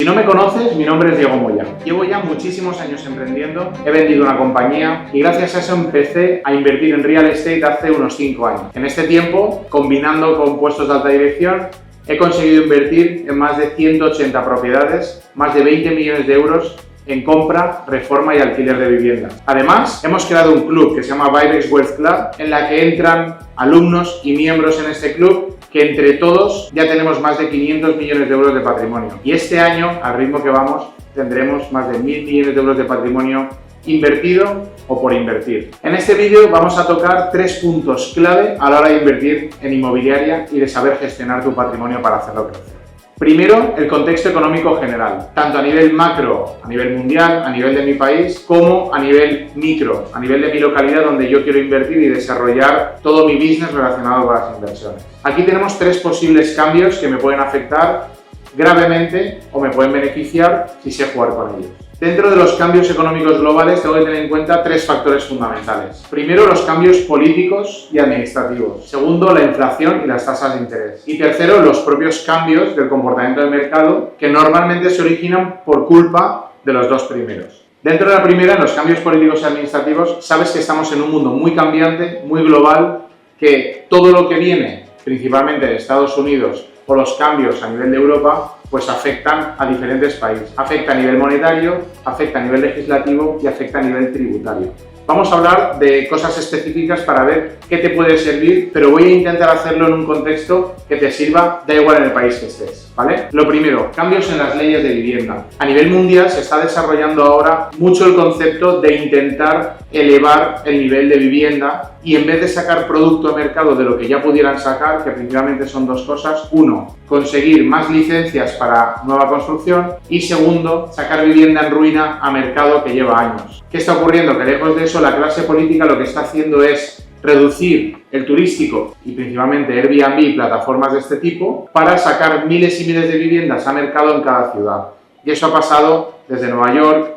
no me conoces, mi nombre es Diego Moya. Llevo ya muchísimos años emprendiendo, he vendido una compañía y gracias a eso empecé a invertir en real estate hace unos 5 años. En este tiempo, combinando con puestos de alta dirección, he conseguido invertir en más de 180 propiedades, más de 20 millones de euros en compra, reforma y alquiler de viviendas. Además, hemos creado un club que se llama Vibex Wealth Club, en la que entran alumnos y miembros en este club que entre todos ya tenemos más de 500 millones de euros de patrimonio. Y este año, al ritmo que vamos, tendremos más de 1.000 millones de euros de patrimonio invertido o por invertir. En este vídeo vamos a tocar 3 puntos clave a la hora de invertir en inmobiliaria y de saber gestionar tu patrimonio para hacerlo crecer. Primero, el contexto económico general, tanto a nivel macro, a nivel mundial, a nivel de mi país, como a nivel micro, a nivel de mi localidad donde yo quiero invertir y desarrollar todo mi business relacionado con las inversiones. Aquí tenemos 3 posibles cambios que me pueden afectar gravemente o me pueden beneficiar si sé jugar con ellos. Dentro de los cambios económicos globales tengo que tener en cuenta 3 factores fundamentales. Primero, los cambios políticos y administrativos. Segundo, la inflación y las tasas de interés. Y tercero, los propios cambios del comportamiento del mercado que normalmente se originan por culpa de los 2 primeros. Dentro de la primera, en los cambios políticos y administrativos, sabes que estamos en un mundo muy cambiante, muy global, que todo lo que viene, principalmente de Estados Unidos, o los cambios a nivel de Europa, pues afectan a diferentes países. Afecta a nivel monetario, afecta a nivel legislativo y afecta a nivel tributario. Vamos a hablar de cosas específicas para ver qué te puede servir, pero voy a intentar hacerlo en un contexto que te sirva, da igual en el país que estés, ¿vale? Lo primero, cambios en las leyes de vivienda. A nivel mundial se está desarrollando ahora mucho el concepto de intentar elevar el nivel de vivienda y en vez de sacar producto a mercado de lo que ya pudieran sacar, que principalmente son 2 cosas. Uno, conseguir más licencias para nueva construcción y segundo, sacar vivienda en ruina a mercado que lleva años. ¿Qué está ocurriendo? Que lejos de eso la clase política lo que está haciendo es reducir el turístico y principalmente Airbnb y plataformas de este tipo para sacar miles y miles de viviendas a mercado en cada ciudad. Y eso ha pasado desde Nueva York,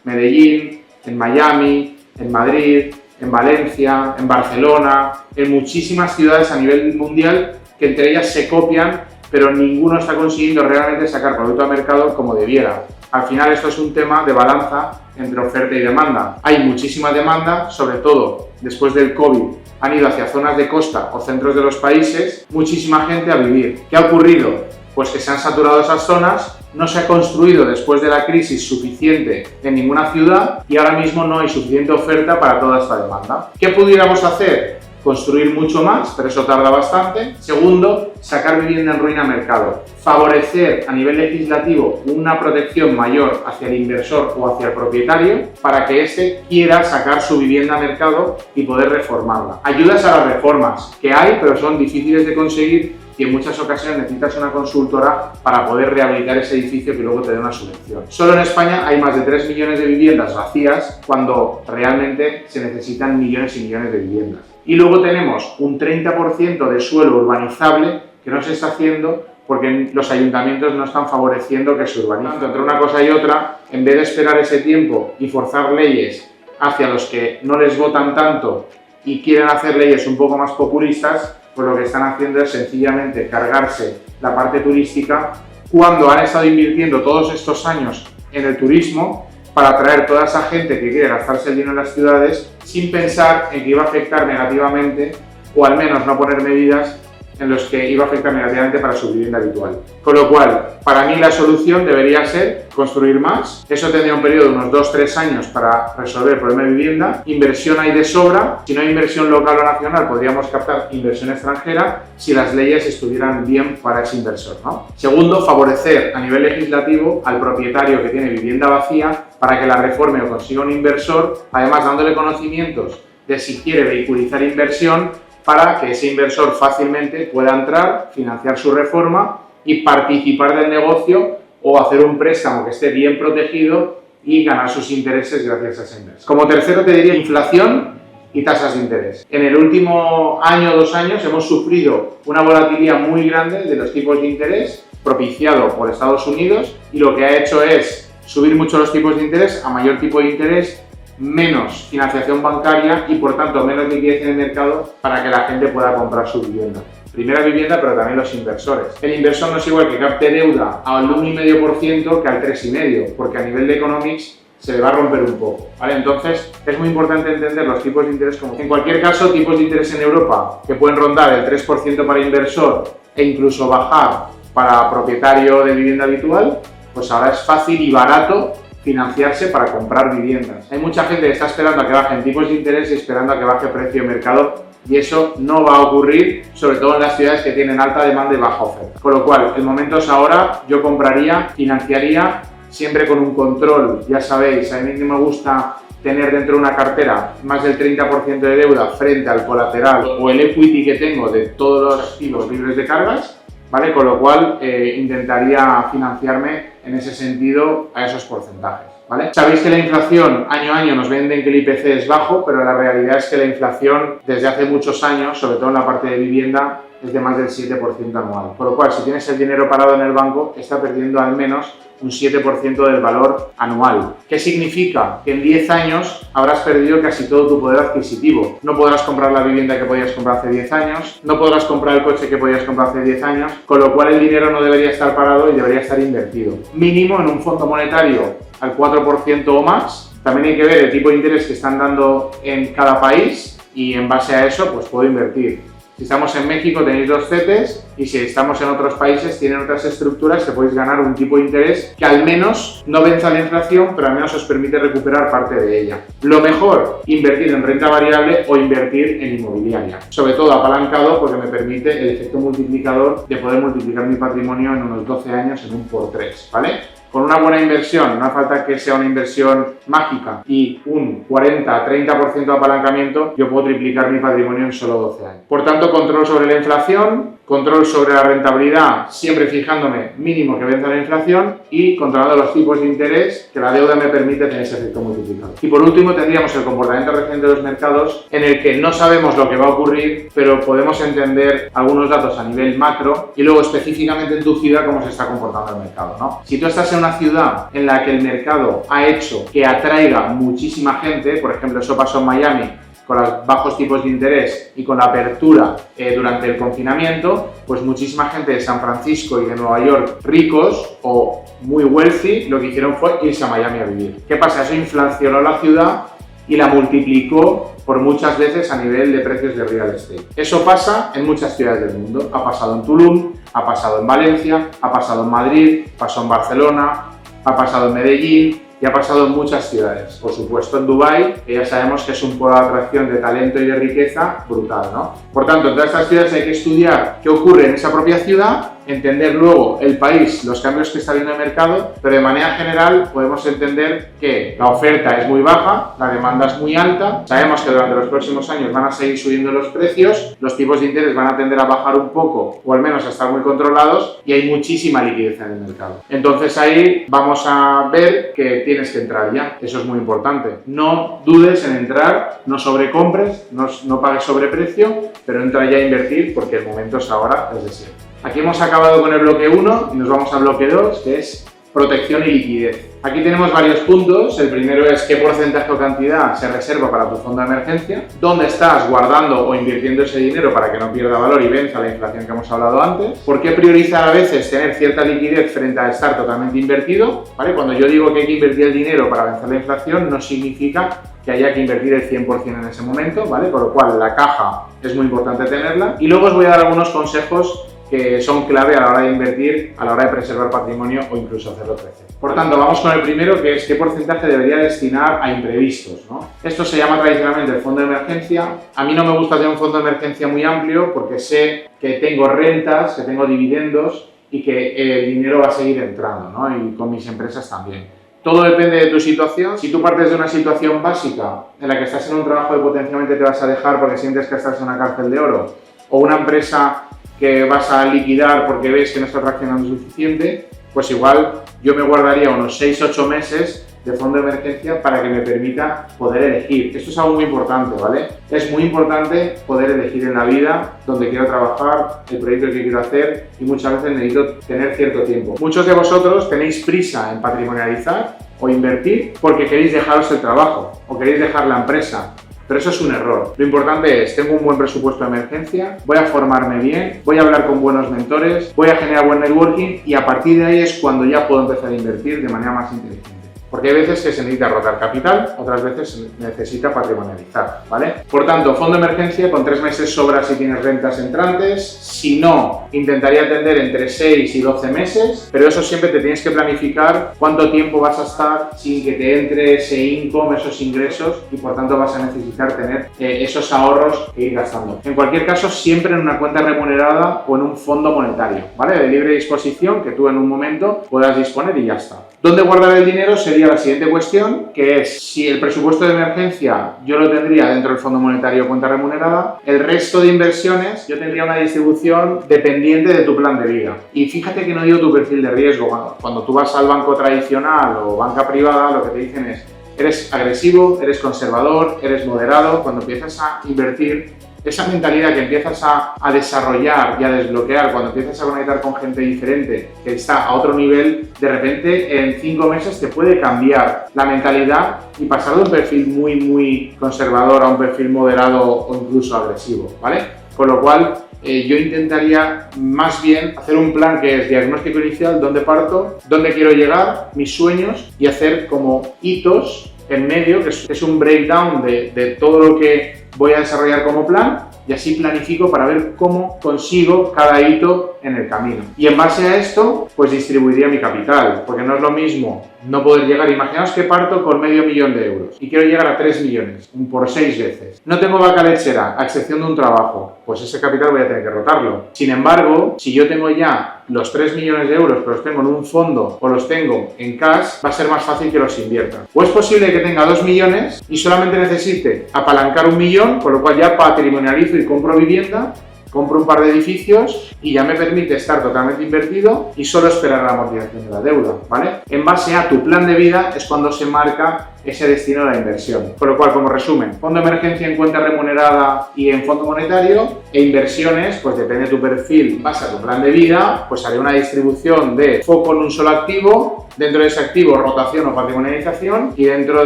Medellín, en Miami, en Madrid, en Valencia, en Barcelona, en muchísimas ciudades a nivel mundial que entre ellas se copian, pero ninguno está consiguiendo realmente sacar producto al mercado como debiera. Al final esto es un tema de balanza entre oferta y demanda. Hay muchísima demanda, sobre todo después del COVID, han ido hacia zonas de costa o centros de los países, muchísima gente a vivir. ¿Qué ha ocurrido? Pues que se han saturado esas zonas, no se ha construido después de la crisis suficiente en ninguna ciudad y ahora mismo no hay suficiente oferta para toda esta demanda. ¿Qué pudiéramos hacer? Construir mucho más, pero eso tarda bastante. Segundo, sacar vivienda en ruina a mercado. Favorecer a nivel legislativo una protección mayor hacia el inversor o hacia el propietario para que éste quiera sacar su vivienda a mercado y poder reformarla. Ayudas a las reformas, que hay, pero son difíciles de conseguir y en muchas ocasiones necesitas una consultora para poder rehabilitar ese edificio que luego te dé una subvención. Solo en España hay más de 3 millones de viviendas vacías cuando realmente se necesitan millones y millones de viviendas. Y luego tenemos un 30% de suelo urbanizable que no se está haciendo porque los ayuntamientos no están favoreciendo que se urbanice. Entre una cosa y otra, en vez de esperar ese tiempo y forzar leyes hacia los que no les votan tanto y quieren hacer leyes un poco más populistas, pues lo que están haciendo es sencillamente cargarse la parte turística cuando han estado invirtiendo todos estos años en el turismo para atraer toda esa gente que quiere gastarse el dinero en las ciudades sin pensar en que iba a afectar negativamente o al menos no poner medidas en los que iba a afectar negativamente para su vivienda habitual. Con lo cual, para mí la solución debería ser construir más. Eso tendría un periodo de unos 2-3 años para resolver el problema de vivienda. Inversión hay de sobra. Si no hay inversión local o nacional, podríamos captar inversión extranjera si las leyes estuvieran bien para ese inversor, ¿no? Segundo, favorecer a nivel legislativo al propietario que tiene vivienda vacía para que la reforme o consiga un inversor, además dándole conocimientos de si quiere vehiculizar inversión para que ese inversor fácilmente pueda entrar, financiar su reforma y participar del negocio o hacer un préstamo que esté bien protegido y ganar sus intereses gracias a ese inversor. Como tercero te diría inflación y tasas de interés. En el último año o 2 años hemos sufrido una volatilidad muy grande de los tipos de interés propiciado por Estados Unidos y lo que ha hecho es subir mucho los tipos de interés. A mayor tipo de interés, menos financiación bancaria y por tanto menos liquidez en el mercado para que la gente pueda comprar su vivienda. primera vivienda, pero también los inversores. El inversor no es igual que capte deuda al 1,5% que al 3,5%, porque a nivel de economics se le va a romper un poco, ¿vale? Entonces, es muy importante entender los tipos de interés como... En cualquier caso, tipos de interés en Europa que pueden rondar el 3% para inversor e incluso bajar para propietario de vivienda habitual, pues ahora es fácil y barato financiarse para comprar viviendas. Hay mucha gente que está esperando a que bajen tipos de interés y esperando a que baje precio de mercado, y eso no va a ocurrir, sobre todo en las ciudades que tienen alta demanda y baja oferta. Con lo cual, el momento es ahora. Yo compraría, financiaría, siempre con un control. Ya sabéis, a mí no me gusta tener dentro de una cartera más del 30% de deuda frente al colateral o el equity que tengo de todos los activos libres de cargas, ¿vale? Con lo cual intentaría financiarme en ese sentido a esos porcentajes, ¿vale? Sabéis que la inflación año a año nos venden que el IPC es bajo, pero la realidad es que la inflación desde hace muchos años, sobre todo en la parte de vivienda, es de más del 7% anual. Por lo cual, si tienes el dinero parado en el banco, está perdiendo al menos un 7% del valor anual. ¿Qué significa? Que en 10 años habrás perdido casi todo tu poder adquisitivo. No podrás comprar la vivienda que podías comprar hace 10 años, no podrás comprar el coche que podías comprar hace 10 años, con lo cual el dinero no debería estar parado y debería estar invertido. Mínimo en un fondo monetario al 4% o más. También hay que ver el tipo de interés que están dando en cada país y en base a eso pues puedo invertir. Si estamos en México tenéis 2 CETES y si estamos en otros países tienen otras estructuras que podéis ganar un tipo de interés que al menos no venza la inflación, pero al menos os permite recuperar parte de ella. Lo mejor, invertir en renta variable o invertir en inmobiliaria. Sobre todo apalancado porque me permite el efecto multiplicador de poder multiplicar mi patrimonio en unos 12 años en un por 3, ¿vale? Con una buena inversión, no hace falta que sea una inversión mágica y un 40-30% de apalancamiento, yo puedo triplicar mi patrimonio en solo 12 años. Por tanto, control sobre la inflación, control sobre la rentabilidad, siempre fijándome mínimo que venza la inflación y controlando los tipos de interés que la deuda me permite tener ese efecto multiplicador. Y por último tendríamos el comportamiento reciente de los mercados en el que no sabemos lo que va a ocurrir, pero podemos entender algunos datos a nivel macro y luego específicamente en tu ciudad cómo se está comportando el mercado, ¿no? Si tú estás en una ciudad en la que el mercado ha hecho que atraiga muchísima gente, por ejemplo eso pasó en Miami, con los bajos tipos de interés y con la apertura durante el confinamiento, pues muchísima gente de San Francisco y de Nueva York, ricos o muy wealthy, lo que hicieron fue irse a Miami a vivir. ¿Qué pasa? Eso inflacionó la ciudad y la multiplicó por muchas veces a nivel de precios de real estate. Eso pasa en muchas ciudades del mundo. Ha pasado en Tulum, ha pasado en Valencia, ha pasado en Madrid, pasó en Barcelona, ha pasado en Medellín y ha pasado en muchas ciudades. Por supuesto en Dubái, que ya sabemos que es un polo de atracción de talento y de riqueza brutal, ¿no? Por tanto, en todas estas ciudades hay que estudiar qué ocurre en esa propia ciudad, entender luego el país, los cambios que está viendo el mercado, pero de manera general podemos entender que la oferta es muy baja, la demanda es muy alta, sabemos que durante los próximos años van a seguir subiendo los precios, los tipos de interés van a tender a bajar un poco o al menos a estar muy controlados y hay muchísima liquidez en el mercado. Entonces ahí vamos a ver que tienes que entrar ya, eso es muy importante. No dudes en entrar, no sobrecompres, no pagues sobreprecio, pero entra ya a invertir porque el momento es ahora, es decir. Aquí hemos acabado con el bloque 1 y nos vamos al bloque 2, que es protección y liquidez. Aquí tenemos varios puntos. El primero es qué porcentaje o cantidad se reserva para tu fondo de emergencia, dónde estás guardando o invirtiendo ese dinero para que no pierda valor y venza la inflación que hemos hablado antes, por qué priorizar a veces tener cierta liquidez frente a estar totalmente invertido, ¿vale? Cuando yo digo que hay que invertir el dinero para vencer la inflación, no significa que haya que invertir el 100% en ese momento, ¿vale? Por lo cual la caja es muy importante tenerla. Y luego os voy a dar algunos consejos que son clave a la hora de invertir, a la hora de preservar patrimonio o incluso hacerlo crecer. Por tanto, vamos con el primero, que es qué porcentaje debería destinar a imprevistos, ¿no? Esto se llama tradicionalmente el fondo de emergencia. A mí no me gusta tener un fondo de emergencia muy amplio porque sé que tengo rentas, que tengo dividendos y que el dinero va a seguir entrando, ¿no? Y con mis empresas también. Todo depende de tu situación. Si tú partes de una situación básica en la que estás en un trabajo que potencialmente te vas a dejar porque sientes que estás en una cárcel de oro, o una empresa que vas a liquidar porque ves que no estás reaccionando suficiente, pues igual yo me guardaría unos 6-8 meses de fondo de emergencia para que me permita poder elegir. Esto es algo muy importante, ¿vale? Es muy importante poder elegir en la vida donde quiero trabajar, el proyecto que quiero hacer y muchas veces necesito tener cierto tiempo. Muchos de vosotros tenéis prisa en patrimonializar o invertir porque queréis dejaros el trabajo o queréis dejar la empresa Pero eso es un error. Lo importante es, tengo un buen presupuesto de emergencia, voy a formarme bien, voy a hablar con buenos mentores, voy a generar buen networking y a partir de ahí es cuando ya puedo empezar a invertir de manera más inteligente. Porque hay veces que se necesita rotar capital, otras veces se necesita patrimonializar, ¿vale? Por tanto, fondo de emergencia con 3 meses sobra si tienes rentas entrantes. Si no, intentaría atender entre 6 y 12 meses, pero eso siempre te tienes que planificar cuánto tiempo vas a estar sin que te entre ese income, esos ingresos, y por tanto vas a necesitar tener esos ahorros e ir gastando. En cualquier caso, siempre en una cuenta remunerada o en un fondo monetario, ¿vale? De libre disposición que tú en un momento puedas disponer y ya está. ¿Dónde guardar el dinero? Sería la siguiente cuestión, que es si el presupuesto de emergencia yo lo tendría dentro del fondo monetario o cuenta remunerada, el resto de inversiones yo tendría una distribución dependiente de tu plan de vida. Y fíjate que no digo tu perfil de riesgo. Cuando tú vas al banco tradicional o banca privada, lo que te dicen es, eres agresivo, eres conservador, eres moderado. Cuando empiezas a invertir, esa mentalidad que empiezas a desarrollar y a desbloquear cuando empiezas a conectar con gente diferente que está a otro nivel, de repente en 5 meses te puede cambiar la mentalidad y pasar de un perfil muy conservador a un perfil moderado o incluso agresivo, ¿vale? Con lo cual yo intentaría más bien hacer un plan que es diagnóstico inicial, dónde parto, dónde quiero llegar, mis sueños, y hacer como hitos en medio, que es un breakdown de todo lo que voy a desarrollar como plan, y así planifico para ver cómo consigo cada hito en el camino. Y en base a esto, pues distribuiría mi capital, porque no es lo mismo no poder llegar. Imaginaos que parto con $500.000 euros y quiero llegar a 3 millones, por 6 veces. No tengo vaca lechera, a excepción de un trabajo, pues ese capital voy a tener que rotarlo. Sin embargo, si yo tengo ya los 3 millones de euros, pero los tengo en un fondo o los tengo en cash, va a ser más fácil que los invierta. O es posible que tenga 2 millones y solamente necesite apalancar 1 millón, con lo cual ya patrimonializo y compro vivienda, compro un par de edificios y ya me permite estar totalmente invertido y solo esperar la amortización de la deuda, ¿vale? En base a tu plan de vida es cuando se marca ese destino de la inversión. Con lo cual, como resumen, fondo de emergencia en cuenta remunerada y en fondo monetario, e inversiones, pues depende de tu perfil, en base a tu plan de vida, pues haré una distribución de foco en un solo activo, dentro de ese activo rotación o patrimonialización, y dentro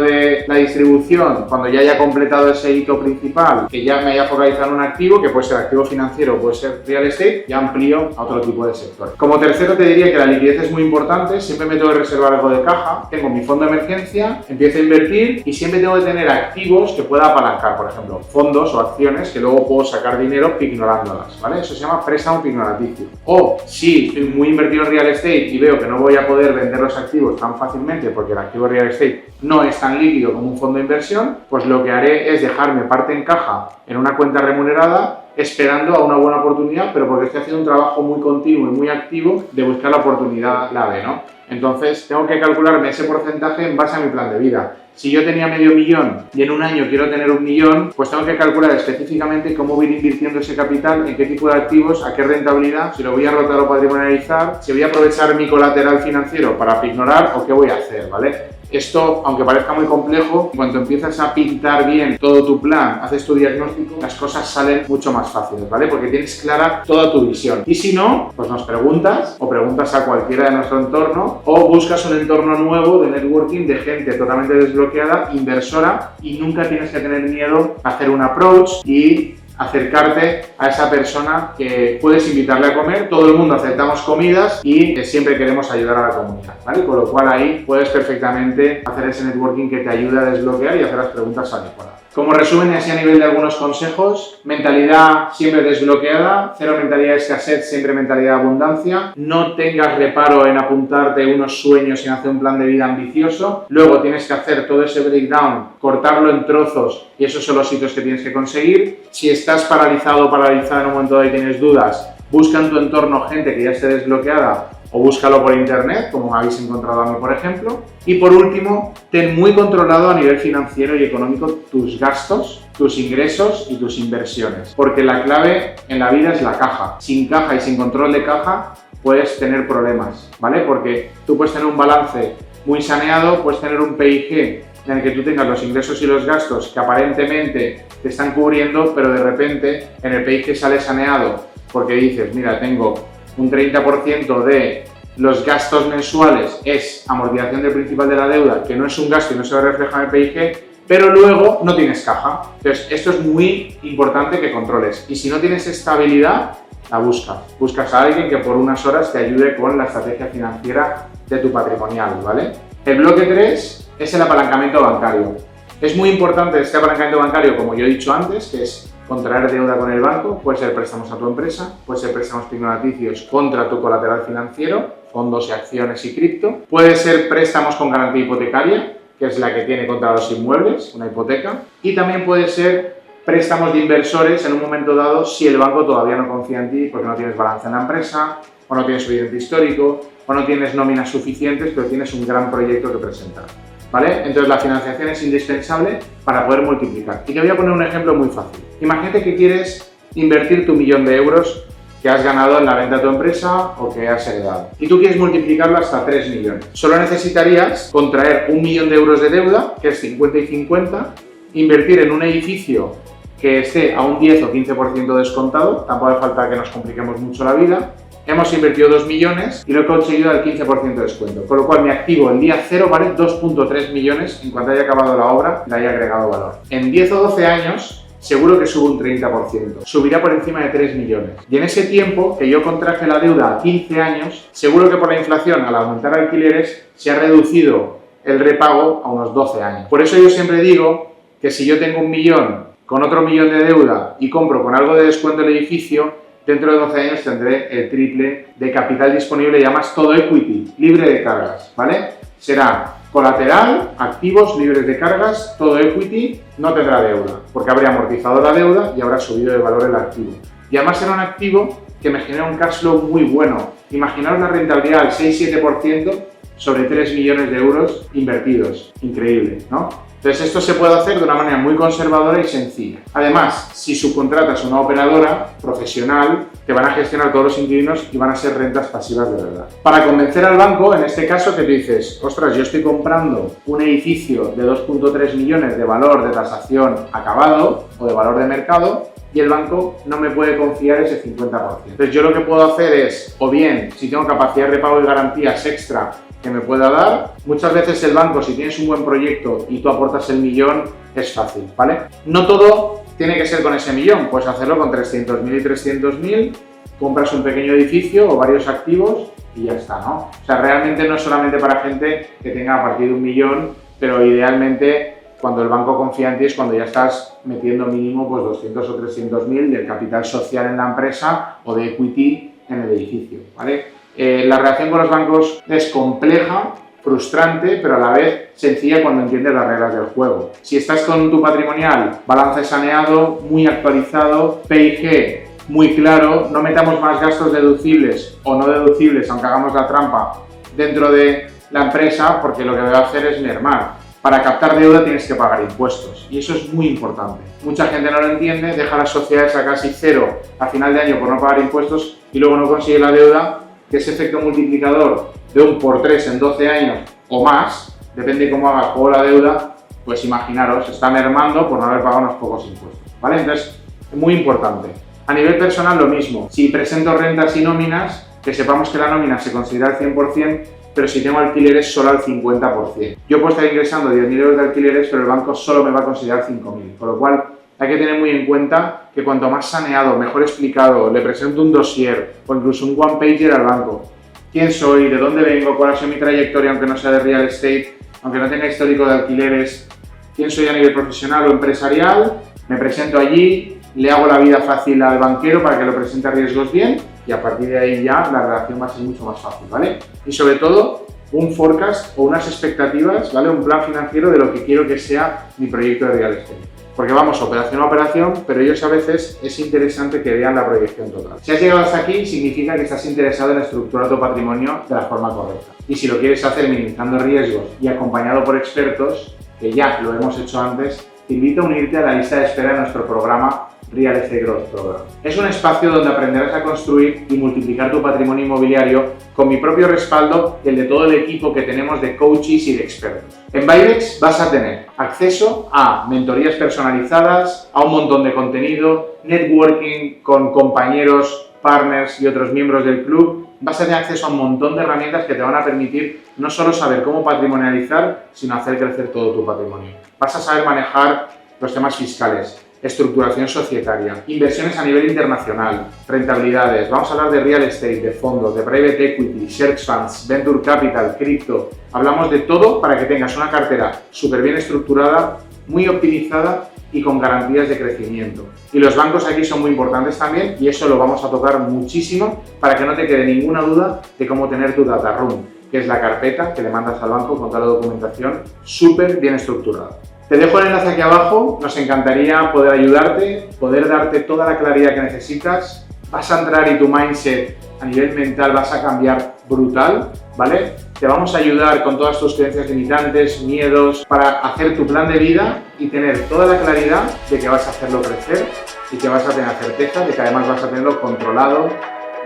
de la distribución, cuando ya haya completado ese hito principal, que ya me haya focalizado en un activo, que puede ser activo financiero, puede ser real estate, ya amplío a otro tipo de sector. Como tercero te diría que la liquidez es muy importante, siempre me tengo que reservar algo de caja, tengo mi fondo de emergencia, empiezo a invertir y siempre tengo que tener activos que pueda apalancar, por ejemplo, fondos o acciones que luego puedo sacar dinero pignorándolas, ¿vale? Eso se llama préstamo pignoraticio. O si estoy muy invertido en real estate y veo que no voy a poder vender los activos tan fácilmente porque el activo real estate no es tan líquido como un fondo de inversión, pues lo que haré es dejarme parte en caja en una cuenta remunerada esperando a una buena oportunidad, pero porque estoy haciendo un trabajo muy continuo y muy activo de buscar la oportunidad clave, ¿no? Entonces tengo que calcularme ese porcentaje en base a mi plan de vida. Si yo tenía $500.000 y en un año quiero tener 1 millón, pues tengo que calcular específicamente cómo voy a ir invirtiendo ese capital, en qué tipo de activos, a qué rentabilidad, si lo voy a rotar o patrimonializar, si voy a aprovechar mi colateral financiero para ignorar o qué voy a hacer, ¿vale? Esto, aunque parezca muy complejo, en cuanto empiezas a pintar bien todo tu plan, haces tu diagnóstico, las cosas salen mucho más fáciles, ¿vale? Porque tienes clara toda tu visión. Y si no, pues nos preguntas o preguntas a cualquiera de nuestro entorno o buscas un entorno nuevo de networking de gente totalmente desbloqueada, inversora, y nunca tienes que tener miedo a hacer un approach y acercarte a esa persona que puedes invitarle a comer. Todo el mundo aceptamos comidas y siempre queremos ayudar a la comunidad, ¿vale? Con lo cual ahí puedes perfectamente hacer ese networking que te ayuda a desbloquear y hacer las preguntas adecuadas. Como resumen, así a nivel de algunos consejos: mentalidad siempre desbloqueada, cero mentalidad de escasez, siempre mentalidad de abundancia. No tengas reparo en apuntarte unos sueños y en hacer un plan de vida ambicioso. Luego tienes que hacer todo ese breakdown, cortarlo en trozos, y esos son los hitos que tienes que conseguir. Si estás paralizado o paralizada en un momento dado y tienes dudas, busca en tu entorno gente que ya esté desbloqueada o búscalo por internet, como me habéis encontrado a mí, por ejemplo. Y por último, ten muy controlado a nivel financiero y económico tus gastos, tus ingresos y tus inversiones, porque la clave en la vida es la caja. Sin caja y sin control de caja puedes tener problemas, ¿vale? Porque tú puedes tener un balance muy saneado, puedes tener un PIG en el que tú tengas los ingresos y los gastos que aparentemente te están cubriendo, pero de repente en el PIG sale saneado porque dices, mira, tengo un 30% de los gastos mensuales es amortización del principal de la deuda, que no es un gasto y no se va a reflejar en el PIG, pero luego no tienes caja. Entonces, esto es muy importante que controles. Y si no tienes estabilidad, la buscas. Buscas a alguien que por unas horas te ayude con la estrategia financiera de tu patrimonial, ¿vale? El bloque 3 es el apalancamiento bancario. Es muy importante este apalancamiento bancario, como yo he dicho antes, que es contraer deuda con el banco, puede ser préstamos a tu empresa, puede ser préstamos tecnológicos contra tu colateral financiero, fondos y acciones y cripto, puede ser préstamos con garantía hipotecaria, que es la que tiene contra los inmuebles, una hipoteca, y también puede ser préstamos de inversores en un momento dado si el banco todavía no confía en ti porque no tienes balance en la empresa, o no tienes suficiente histórico, o no tienes nóminas suficientes, pero tienes un gran proyecto que presentar, ¿vale? Entonces la financiación es indispensable para poder multiplicar. Y te voy a poner un ejemplo muy fácil. Imagínate que quieres invertir tu 1.000.000 de euros que has ganado en la venta de tu empresa o que has heredado. Y tú quieres multiplicarlo hasta 3 millones. Solo necesitarías contraer 1.000.000 de euros de deuda, que es 50 y 50, invertir en un edificio que esté a un 10 o 15% descontado, tampoco hace falta que nos compliquemos mucho la vida. Hemos invertido 2 millones y lo he conseguido al 15% de descuento, con lo cual mi activo el día 0 vale 2.3 millones en cuanto haya acabado la obra y le haya agregado valor. En 10 o 12 años seguro que sube un 30%, subirá por encima de 3 millones. Y en ese tiempo que yo contraje la deuda a 15 años, seguro que por la inflación, al aumentar alquileres, se ha reducido el repago a unos 12 años. Por eso yo siempre digo que si yo tengo 1 millón con otro 1 millón de deuda y compro con algo de descuento el edificio, dentro de 12 años tendré el triple de capital disponible y además todo equity, libre de cargas, ¿vale? Será colateral, activos libres de cargas, todo equity, no tendrá deuda, porque habré amortizado la deuda y habrá subido de valor el activo. Y además será un activo que me genera un cash flow muy bueno. Imaginaos la rentabilidad al 6-7% sobre 3 millones de euros invertidos. Increíble, ¿no? Entonces esto se puede hacer de una manera muy conservadora y sencilla. Además, si subcontratas a una operadora profesional, te van a gestionar todos los inquilinos y van a ser rentas pasivas de verdad. Para convencer al banco, en este caso, que tú dices, ostras, yo estoy comprando un edificio de 2.3 millones de valor de tasación acabado o de valor de mercado, y el banco no me puede confiar ese 50%. Entonces yo lo que puedo hacer es, o bien, si tengo capacidad de repago y garantías extra que me pueda dar, muchas veces el banco, si tienes un buen proyecto y tú aportas el 1 millón, es fácil, ¿vale? No todo tiene que ser con ese 1 millón, puedes hacerlo con 300.000 y 300.000, compras un pequeño edificio o varios activos y ya está, ¿no? O sea, realmente no es solamente para gente que tenga a partir de 1 millón, pero idealmente cuando el banco confía en ti es cuando ya estás metiendo mínimo pues 200 o 300.000 del capital social en la empresa o de equity en el edificio, ¿vale? La relación con los bancos es compleja, frustrante, pero a la vez sencilla cuando entiendes las reglas del juego. Si estás con tu patrimonial, balance saneado, muy actualizado, P&G muy claro, no metamos más gastos deducibles o no deducibles, aunque hagamos la trampa, dentro de la empresa, porque lo que voy a hacer es mermar. Para captar deuda tienes que pagar impuestos y eso es muy importante. Mucha gente no lo entiende, deja las sociedades a casi cero a final de año por no pagar impuestos y luego no consigue la deuda, que ese efecto multiplicador de 1 por 3 en 12 años o más, depende de cómo haga juego la deuda, pues imaginaros, está mermando por no haber pagado unos pocos impuestos, ¿vale? Entonces, es muy importante. A nivel personal lo mismo, si presento rentas y nóminas, que sepamos que la nómina se considera al 100%, pero si tengo alquileres solo al 50%. Yo puedo estar ingresando 10.000 euros de alquileres, pero el banco solo me va a considerar 5.000, con lo cual hay que tener muy en cuenta que cuanto más saneado, mejor explicado, le presento un dossier o incluso un one-pager al banco. ¿Quién soy? ¿De dónde vengo? ¿Cuál ha sido mi trayectoria, aunque no sea de real estate? Aunque no tenga histórico de alquileres. ¿Quién soy a nivel profesional o empresarial? Me presento allí, le hago la vida fácil al banquero para que lo presente a riesgos bien y a partir de ahí ya la relación va a ser mucho más fácil, ¿vale? Y sobre todo, un forecast o unas expectativas, ¿vale? Un plan financiero de lo que quiero que sea mi proyecto de real estate. Porque vamos operación a operación, pero ellos a veces es interesante que vean la proyección total. Si has llegado hasta aquí, significa que estás interesado en estructurar tu patrimonio de la forma correcta. Y si lo quieres hacer minimizando riesgos y acompañado por expertos, que ya lo hemos hecho antes, te invito a unirte a la lista de espera de nuestro programa Real Estate Growth Program. Es un espacio donde aprenderás a construir y multiplicar tu patrimonio inmobiliario con mi propio respaldo y el de todo el equipo que tenemos de coaches y de expertos. En Byrex vas a tener acceso a mentorías personalizadas, a un montón de contenido, networking con compañeros, partners y otros miembros del club vas a tener acceso a un montón de herramientas que te van a permitir no solo saber cómo patrimonializar, sino hacer crecer todo tu patrimonio. Vas a saber manejar los temas fiscales, estructuración societaria, inversiones a nivel internacional, rentabilidades. Vamos a hablar de real estate, de fondos, de private equity, search funds, venture capital, cripto. Hablamos de todo para que tengas una cartera súper bien estructurada, muy optimizada y con garantías de crecimiento. Y los bancos aquí son muy importantes también y eso lo vamos a tocar muchísimo para que no te quede ninguna duda de cómo tener tu data room, que es la carpeta que le mandas al banco con toda la documentación súper bien estructurada. Te dejo el enlace aquí abajo, nos encantaría poder ayudarte, poder darte toda la claridad que necesitas. Vas a entrar y tu mindset a nivel mental vas a cambiar brutal, ¿vale? Te vamos a ayudar con todas tus creencias limitantes, miedos, para hacer tu plan de vida y tener toda la claridad de que vas a hacerlo crecer y que vas a tener certeza de que además vas a tenerlo controlado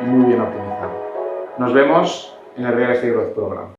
y muy bien optimizado. Nos vemos en el Real Estate Growth Program.